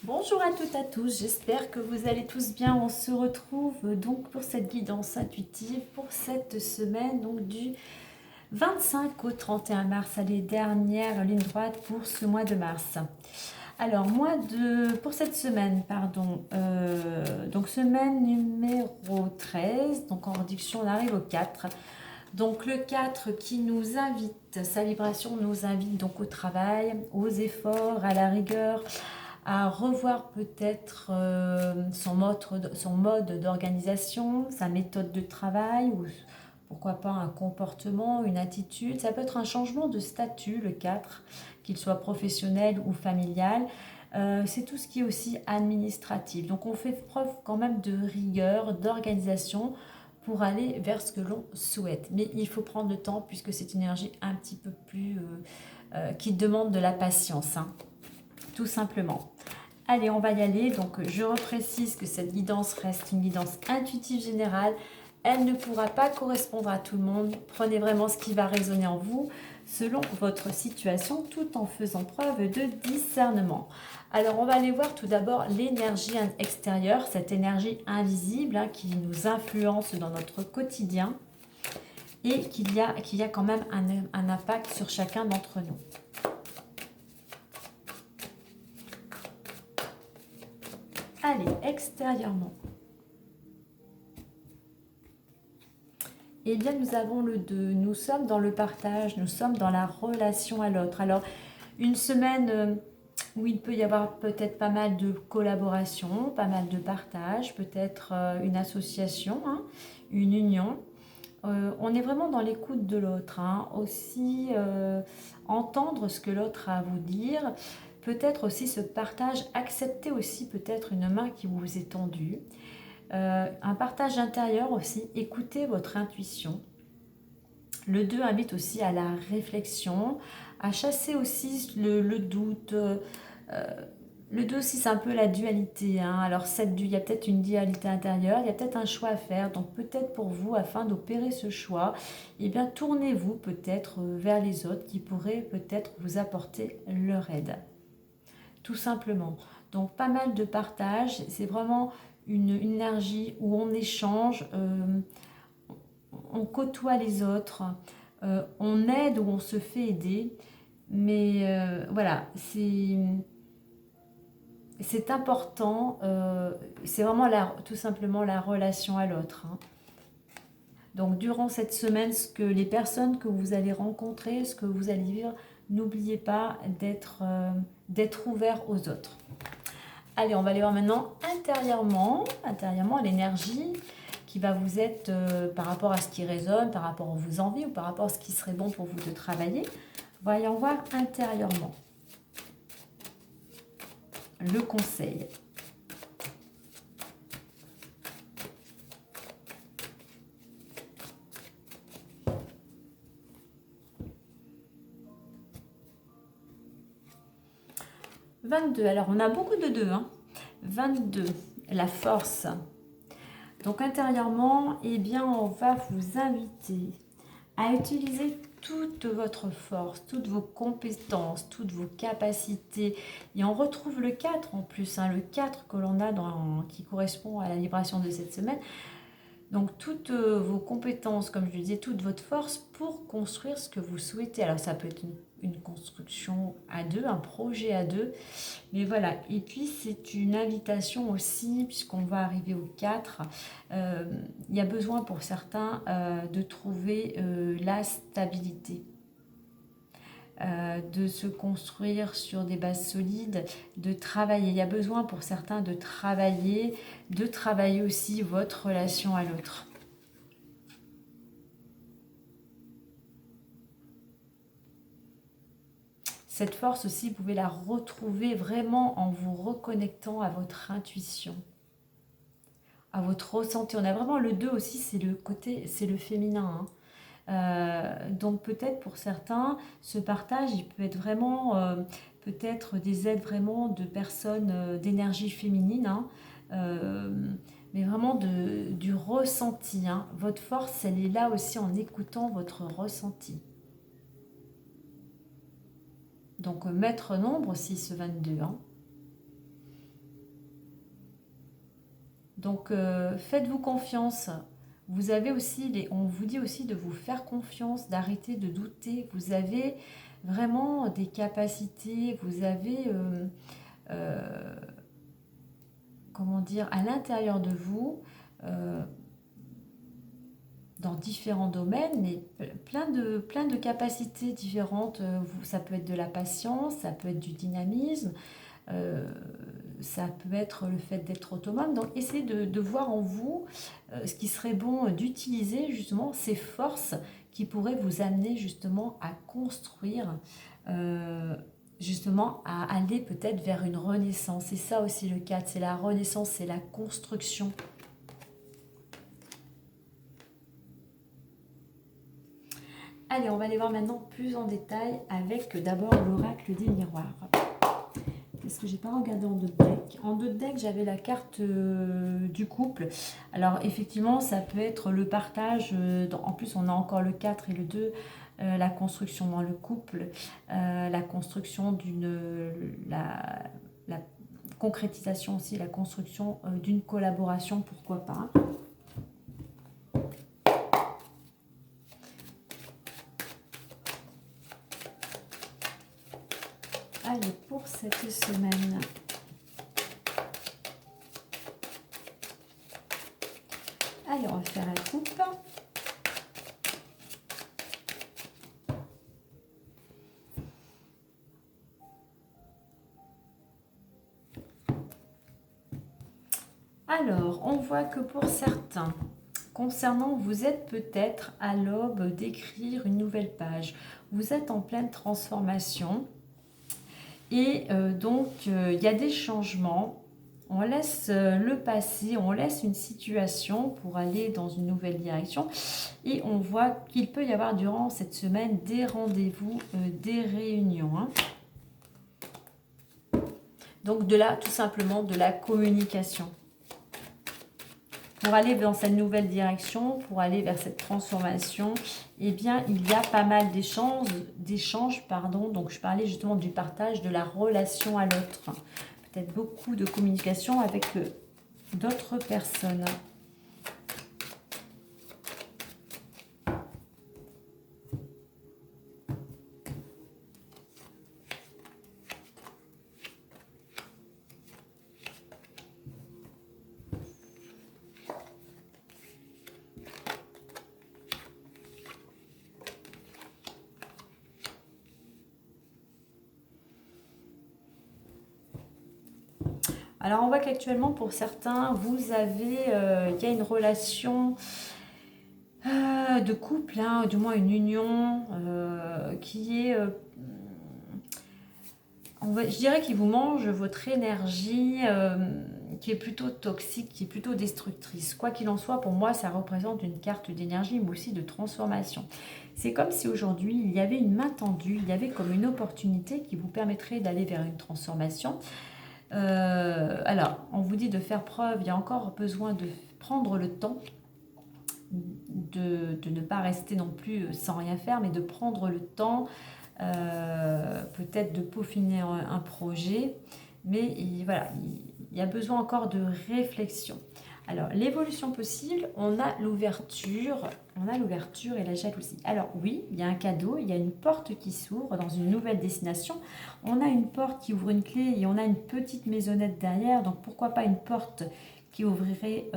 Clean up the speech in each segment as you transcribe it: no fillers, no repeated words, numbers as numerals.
Bonjour à toutes et à tous, j'espère que vous allez tous bien. On se retrouve donc pour cette guidance intuitive pour cette semaine donc du 25 au 31 mars, à les dernières lignes droites pour ce mois de mars. Alors pour cette semaine, pardon, donc semaine numéro 13, donc en réduction on arrive au 4. Donc le 4 qui nous invite, sa vibration nous invite donc au travail, aux efforts, à la rigueur, à revoir peut-être son mode d'organisation, sa méthode de travail, ou pourquoi pas un comportement, une attitude. Ça peut être un changement de statut, le 4, qu'il soit professionnel ou familial. C'est tout ce qui est aussi administratif. Donc on fait preuve quand même de rigueur, d'organisation pour aller vers ce que l'on souhaite. Mais il faut prendre le temps puisque c'est une énergie un petit peu plus qui demande de la patience, hein, tout simplement. Allez, on va y aller. Donc, je reprécise que cette guidance reste une guidance intuitive générale. Elle ne pourra pas correspondre à tout le monde. Prenez vraiment ce qui va résonner en vous selon votre situation tout en faisant preuve de discernement. Alors, on va aller voir tout d'abord l'énergie extérieure, cette énergie invisible hein, qui nous influence dans notre quotidien et qui a quand même un impact sur chacun d'entre nous. Allez, extérieurement. Eh bien, nous avons le 2. Nous sommes dans le partage, nous sommes dans la relation à l'autre. Alors, une semaine où il peut y avoir peut-être pas mal de collaboration, pas mal de partage, peut-être une association, hein, une union. On est vraiment dans l'écoute de l'autre. Hein. Aussi, entendre ce que l'autre a à vous dire. Peut-être aussi ce partage, accepter aussi peut-être une main qui vous est tendue. Un partage intérieur aussi, écoutez votre intuition. Le 2 invite aussi à la réflexion, à chasser aussi le doute. Le 2 aussi, c'est un peu la dualité. Hein. Alors, il y a peut-être une dualité intérieure, il y a peut-être un choix à faire. Donc, peut-être pour vous, afin d'opérer ce choix, eh bien, tournez-vous peut-être vers les autres qui pourraient peut-être vous apporter leur aide. Tout simplement. Donc, pas mal de partage. C'est vraiment une énergie où on échange, on côtoie les autres, on aide ou on se fait aider. Mais voilà, c'est important, c'est vraiment tout simplement la relation à l'autre. Hein. Donc durant cette semaine, les personnes que vous allez rencontrer, ce que vous allez vivre, n'oubliez pas d'être ouvert aux autres. Allez, on va aller voir maintenant intérieurement l'énergie qui va vous être par rapport à ce qui résonne, par rapport à vos envies ou par rapport à ce qui serait bon pour vous de travailler. Voyons voir intérieurement. Le conseil. « 22. Alors, on a beaucoup de 2. Hein. 22. La force. Donc, intérieurement, eh bien, on va vous inviter à utiliser toute votre force, toutes vos compétences, toutes vos capacités. Et on retrouve le 4 en plus, hein, le 4 que l'on a qui correspond à la vibration de cette semaine. Donc toutes vos compétences, comme je le disais, toute votre force pour construire ce que vous souhaitez. Alors ça peut être une construction à deux, un projet à deux. Mais voilà, et puis c'est une invitation aussi, puisqu'on va arriver au 4, il y a besoin pour certains de trouver la stabilité. De se construire sur des bases solides, de travailler. Il y a besoin pour certains de travailler aussi votre relation à l'autre. Cette force aussi, vous pouvez la retrouver vraiment en vous reconnectant à votre intuition, à votre ressenti. On a vraiment le 2 aussi, c'est le féminin. Hein. Donc peut-être pour certains, ce partage, il peut être vraiment peut-être des aides vraiment de personnes d'énergie féminine, hein, mais vraiment du ressenti. Hein. Votre force, elle est là aussi en écoutant votre ressenti. Donc maître nombre aussi ce 22. Hein. Donc, faites-vous confiance. Vous avez aussi, on vous dit aussi de vous faire confiance, d'arrêter de douter. Vous avez vraiment des capacités, vous avez, comment dire, à l'intérieur de vous, euh, dans différents domaines, mais plein de capacités différentes. Ça peut être de la patience, ça peut être du dynamisme, euh, ça peut être le fait d'être autonome. Donc essayez de voir en vous ce qui serait bon d'utiliser justement ces forces qui pourraient vous amener justement à construire, euh, justement à aller peut-être vers une renaissance. C'est ça aussi le cadre, c'est la renaissance, c'est la construction. Allez, on va aller voir maintenant plus en détail avec d'abord l'oracle des miroirs. Est-ce que j'ai pas regardé en deux decks? En deux decks, j'avais la carte du couple. Alors effectivement, ça peut être le partage. En plus, on a encore le 4 et le 2. La construction dans le couple. La construction la concrétisation aussi, la construction d'une collaboration, pourquoi pas. Allez, pour cette semaine. Allez, on va faire la coupe. Alors, on voit que pour certains, concernant, vous êtes peut-être à l'aube d'écrire une nouvelle page. Vous êtes en pleine transformation. Et donc, il y a des changements. On laisse le passé, on laisse une situation pour aller dans une nouvelle direction. Et on voit qu'il peut y avoir durant cette semaine des rendez-vous, des réunions. Hein. Donc, tout simplement, de la communication. Pour aller dans cette nouvelle direction, pour aller vers cette transformation, eh bien, il y a pas mal d'échanges, pardon. Donc, je parlais justement du partage de la relation à l'autre. Peut-être beaucoup de communication avec d'autres personnes. Alors, on voit qu'actuellement, pour certains, vous avez, il y a une relation de couple, hein, du moins une union qui est, je dirais, qui vous mange votre énergie, qui est plutôt toxique, qui est plutôt destructrice. Quoi qu'il en soit, pour moi, ça représente une carte d'énergie, mais aussi de transformation. C'est comme si aujourd'hui, il y avait une main tendue, il y avait comme une opportunité qui vous permettrait d'aller vers une transformation. Alors, on vous dit de faire preuve, il y a encore besoin de prendre le temps, de ne pas rester non plus sans rien faire, mais de prendre le temps, peut-être de peaufiner un projet, mais voilà, il y a besoin encore de réflexion. Alors, l'évolution possible, on a l'ouverture et la jalousie. Alors oui, il y a un cadeau, il y a une porte qui s'ouvre dans une nouvelle destination. On a une porte qui ouvre une clé et on a une petite maisonnette derrière. Donc pourquoi pas une porte qui ouvrirait,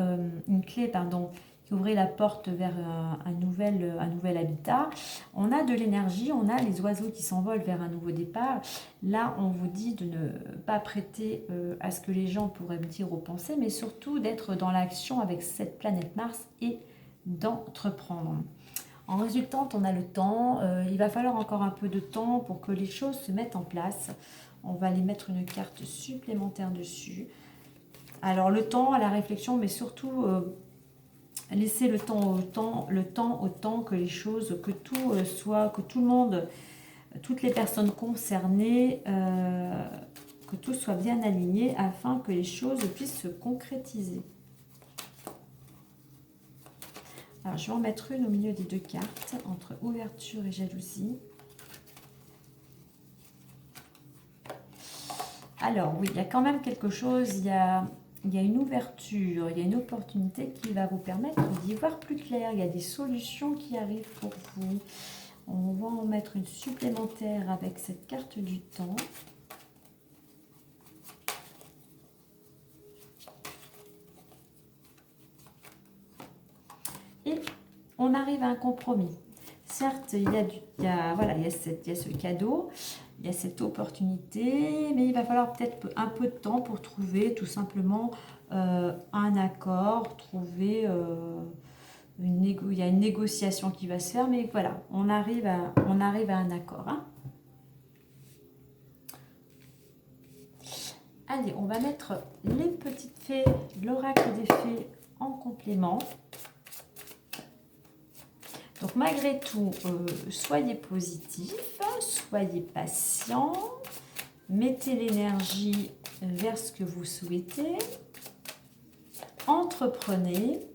une clé, pardon, qui ouvrait la porte vers un nouvel habitat. On a de l'énergie, on a les oiseaux qui s'envolent vers un nouveau départ. Là, on vous dit de ne pas prêter à ce que les gens pourraient me dire ou penser, mais surtout d'être dans l'action avec cette planète Mars et d'entreprendre. En résultante, on a le temps. Il va falloir encore un peu de temps pour que les choses se mettent en place. On va aller mettre une carte supplémentaire dessus. Alors, le temps à la réflexion, mais surtout laisser le temps au temps que les choses, que tout soit, que tout le monde, toutes les personnes concernées, que tout soit bien aligné afin que les choses puissent se concrétiser. Alors, je vais en mettre une au milieu des deux cartes, entre ouverture et jalousie. Alors, oui, il y a quand même quelque chose, il y a il y a une ouverture, il y a une opportunité qui va vous permettre d'y voir plus clair. Il y a des solutions qui arrivent pour vous. On va en mettre une supplémentaire avec cette carte du temps. Et on arrive à un compromis. Certes, il y a ce cadeau, il y a cette opportunité, mais il va falloir peut-être un peu de temps pour trouver tout simplement un accord, trouver il y a une négociation qui va se faire, mais voilà, on arrive à un accord. Hein. Allez, on va mettre les petites fées, l'oracle des fées en complément. Donc malgré tout, soyez positif, soyez patient, mettez l'énergie vers ce que vous souhaitez, entreprenez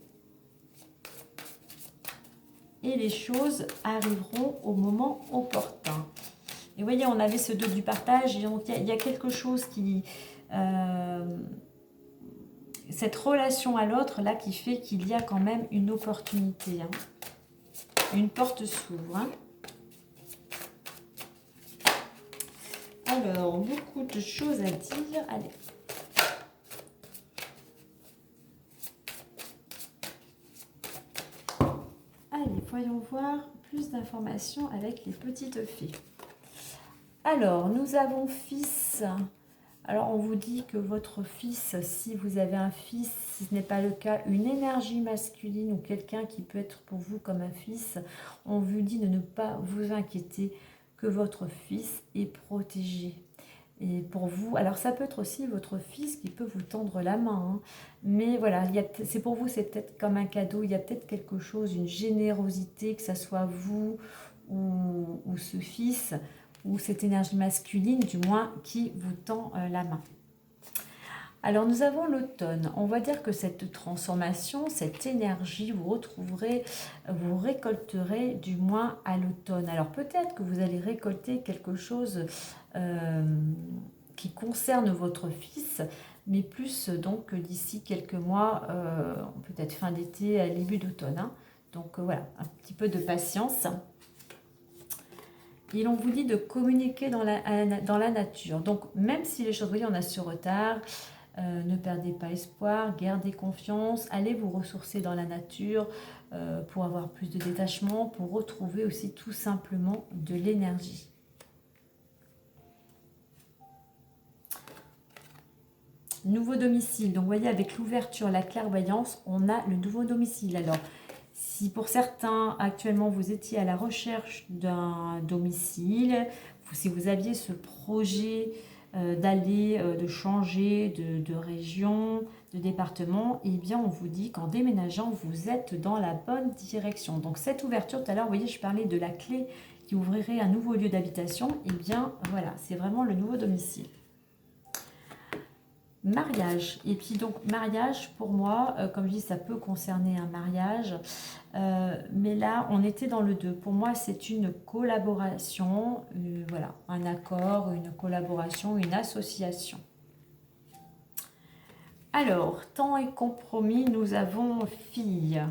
et les choses arriveront au moment opportun. Et vous voyez, on avait ce 2 du partage, et donc il y a quelque chose qui... cette relation à l'autre, là, qui fait qu'il y a quand même une opportunité. Hein. Une porte s'ouvre. Hein. Alors, beaucoup de choses à dire. Allez. Allez, voyons voir plus d'informations avec les petites fées. Alors, nous avons fils. Alors, on vous dit que votre fils, si vous avez un fils, si ce n'est pas le cas, une énergie masculine ou quelqu'un qui peut être pour vous comme un fils, on vous dit de ne pas vous inquiéter, que votre fils est protégé. Et pour vous, alors ça peut être aussi votre fils qui peut vous tendre la main, hein. Mais voilà, c'est pour vous, c'est peut-être comme un cadeau, il y a peut-être quelque chose, une générosité, que ce soit vous ou ce fils, ou cette énergie masculine, du moins, qui vous tend la main. Alors, nous avons l'automne. On va dire que cette transformation, cette énergie, vous récolterez du moins à l'automne. Alors, peut-être que vous allez récolter quelque chose qui concerne votre fils, mais plus donc d'ici quelques mois, peut-être fin d'été, début d'automne. Hein. Donc, voilà, un petit peu de patience. Et on vous dit de communiquer dans la nature. Donc, même si les choses, vous voyez, on a ce retard, ne perdez pas espoir, gardez confiance, allez vous ressourcer dans la nature pour avoir plus de détachement, pour retrouver aussi tout simplement de l'énergie. Nouveau domicile. Donc, vous voyez, avec l'ouverture, la clairvoyance, on a le nouveau domicile. Alors, si pour certains, actuellement, vous étiez à la recherche d'un domicile, si vous aviez ce projet d'aller, de changer de région, de département, eh bien, on vous dit qu'en déménageant, vous êtes dans la bonne direction. Donc, cette ouverture, tout à l'heure, vous voyez, je parlais de la clé qui ouvrirait un nouveau lieu d'habitation. Eh bien, voilà, c'est vraiment le nouveau domicile. Mariage. Et puis donc mariage pour moi, comme je dis, ça peut concerner un mariage, mais là on était dans le 2. Pour moi c'est une collaboration, voilà, un accord, une collaboration, une association. Alors, temps et compromis, nous avons fille.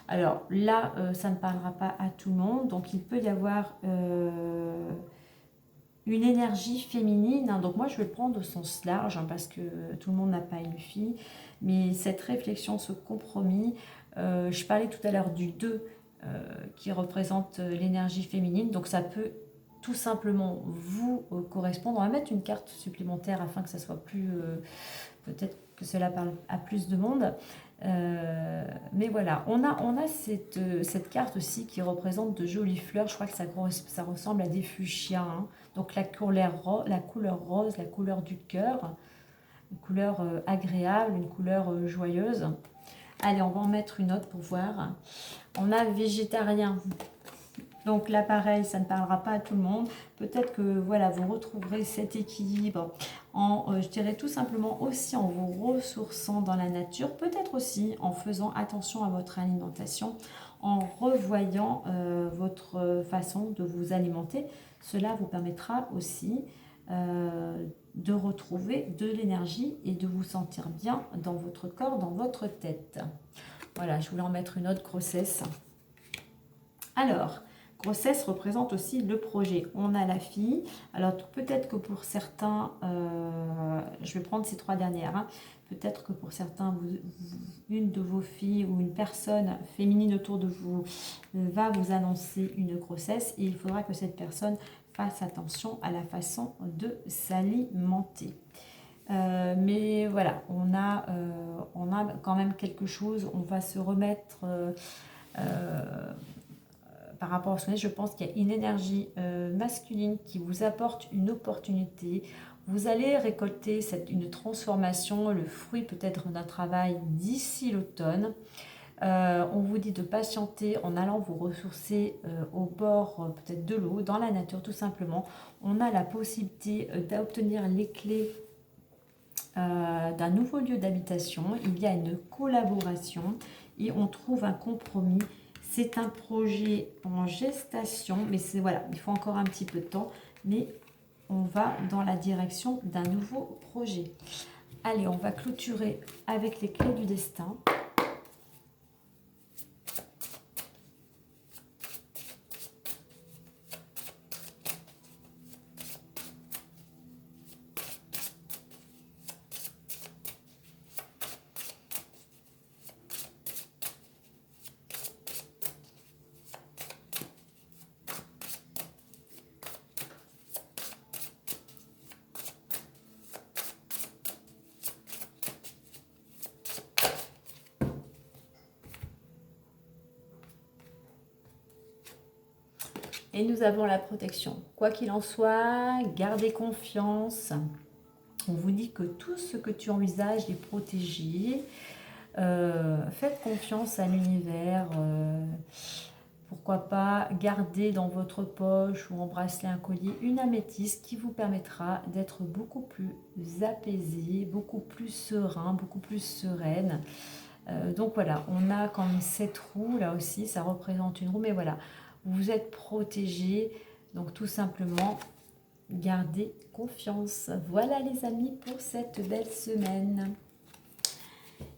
Alors là, ça ne parlera pas à tout le monde, donc il peut y avoir une énergie féminine, hein. Donc moi je vais le prendre au sens large, hein, parce que tout le monde n'a pas une fille, mais cette réflexion, ce compromis, je parlais tout à l'heure du 2 qui représente l'énergie féminine, donc ça peut tout simplement vous correspondre. On va mettre une carte supplémentaire afin que ça soit plus, peut-être que cela parle à plus de monde. Mais voilà, on a cette carte aussi qui représente de jolies fleurs. Je crois que ça ressemble à des fuchsias, hein. Donc la couleur rose, la couleur du cœur, une couleur agréable, une couleur joyeuse. Allez, on va en mettre une autre pour voir. On a végétarien. Donc là, pareil, ça ne parlera pas à tout le monde. Peut-être que voilà, vous retrouverez cet équilibre en, je dirais tout simplement aussi en vous ressourçant dans la nature. Peut-être aussi en faisant attention à votre alimentation, en revoyant votre façon de vous alimenter. Cela vous permettra aussi de retrouver de l'énergie et de vous sentir bien dans votre corps, dans votre tête. Voilà, je voulais en mettre une autre grossesse. Alors, grossesse représente aussi le projet. On a la fille. Alors, peut-être que pour certains, je vais prendre ces 3 dernières, hein. Peut-être que pour certains, une de vos filles ou une personne féminine autour de vous va vous annoncer une grossesse et il faudra que cette personne fasse attention à la façon de s'alimenter. Mais voilà, on a quand même quelque chose, on va se remettre par rapport au sommeil. Je pense qu'il y a une énergie masculine qui vous apporte une opportunité. Vous allez récolter une transformation, le fruit peut-être d'un travail d'ici l'automne. On vous dit de patienter en allant vous ressourcer au bord peut-être de l'eau, dans la nature tout simplement. On a la possibilité d'obtenir les clés d'un nouveau lieu d'habitation. Il y a une collaboration et on trouve un compromis. C'est un projet en gestation, mais c'est voilà, il faut encore un petit peu de temps, mais on va dans la direction d'un nouveau projet. Allez, on va clôturer avec les clés du destin. Et nous avons la protection. Quoi qu'il en soit, gardez confiance. On vous dit que tout ce que tu envisages est protégé. Faites confiance à l'univers. Pourquoi pas garder dans votre poche ou en bracelet, un collier, une améthyste qui vous permettra d'être beaucoup plus apaisé, beaucoup plus serein, beaucoup plus sereine. Donc voilà, on a comme cette roue là aussi, ça représente une roue, mais voilà, vous êtes protégé, donc tout simplement gardez confiance. Voilà les amis pour cette belle semaine.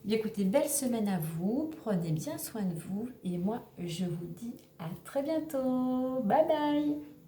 Bien écoutez, belle semaine à vous, prenez bien soin de vous et moi je vous dis à très bientôt. Bye bye.